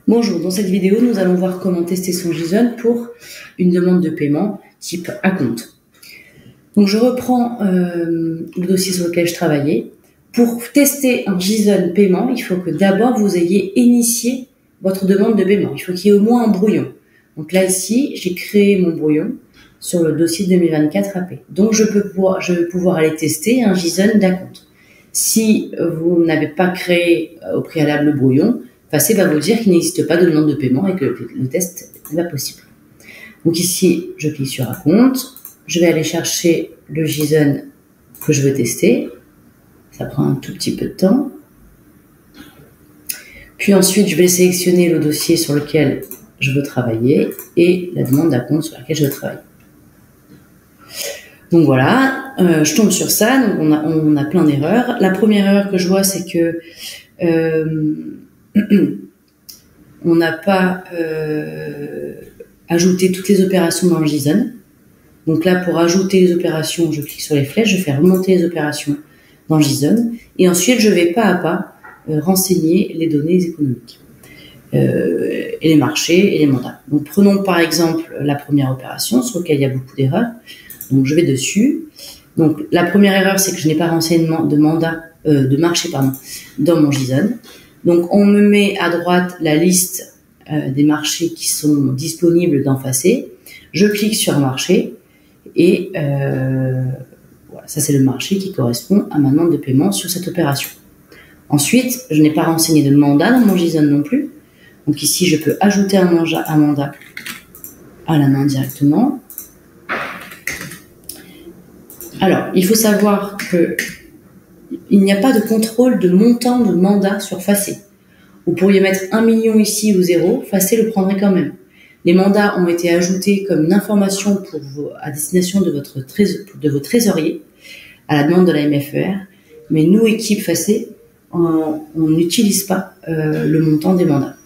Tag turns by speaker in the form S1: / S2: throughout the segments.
S1: Bonjour, dans cette vidéo, nous allons voir comment tester son JSON pour une demande de paiement type acompte. Donc je reprends le dossier sur lequel je travaillais. Pour tester un JSON paiement, il faut que d'abord vous ayez initié votre demande de paiement. Il faut qu'il y ait au moins un brouillon. Donc là ici, j'ai créé mon brouillon sur le dossier 2024 AP. Donc je vais pouvoir aller tester un JSON d'acompte. Si vous n'avez pas créé au préalable le brouillon, Facé va vous dire qu'il n'existe pas de demande de paiement et que le test n'est pas possible. Donc ici, je clique sur acompte. Je vais aller chercher le JSON que je veux tester. Ça prend un tout petit peu de temps. Puis ensuite, je vais sélectionner le dossier sur lequel je veux travailler et la demande d'acompte sur laquelle je veux travailler. Donc voilà, je tombe sur ça. Donc on a plein d'erreurs. La première erreur que je vois, c'est que on n'a pas ajouté toutes les opérations dans le JSON. Donc là, pour ajouter les opérations, je clique sur les flèches, je fais remonter les opérations dans le JSON. Et ensuite, je vais pas à pas renseigner les données économiques, et les marchés et les mandats. Donc prenons par exemple la première opération sur laquelle il y a beaucoup d'erreurs. Donc je vais dessus. Donc la première erreur, c'est que je n'ai pas renseigné de marché dans mon JSON. Donc, on me met à droite la liste des marchés qui sont disponibles dans Facé. Je clique sur marché et voilà, ça c'est le marché qui correspond à ma demande de paiement sur cette opération. Ensuite, je n'ai pas renseigné de mandat dans mon JSON non plus. Donc ici, je peux ajouter un mandat à la main directement. Alors, il faut savoir que il n'y a pas de contrôle de montant de mandat sur Facé. Vous pourriez mettre 1 million ici ou 0, Facé le prendrait quand même. Les mandats ont été ajoutés comme une information à destination de vos trésoriers, à la demande de la MFER, mais nous, équipe Facé, on n'utilise pas le montant des mandats.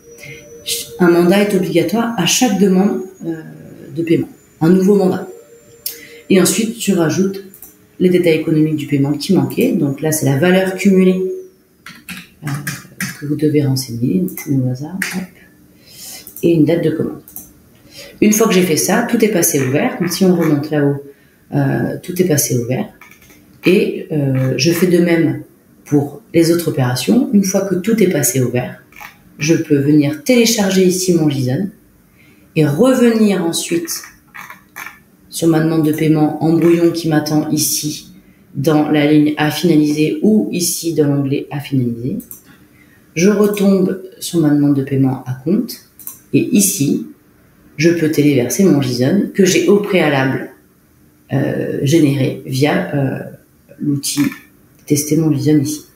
S1: Un mandat est obligatoire à chaque demande de paiement, un nouveau mandat. Et ensuite, tu rajoutes les détails économiques du paiement qui manquaient. Donc là, c'est la valeur cumulée que vous devez renseigner, au hasard, hop, et une date de commande. Une fois que j'ai fait ça, tout est passé au vert. Donc si on remonte là-haut, tout est passé au vert. Et je fais de même pour les autres opérations. Une fois que tout est passé au vert, je peux venir télécharger ici mon JSON et revenir ensuite sur ma demande de paiement en brouillon qui m'attend ici dans la ligne à finaliser ou ici dans l'onglet à finaliser. Je retombe sur ma demande de paiement à compte et ici, je peux téléverser mon JSON que j'ai au préalable généré via l'outil tester mon JSON ici.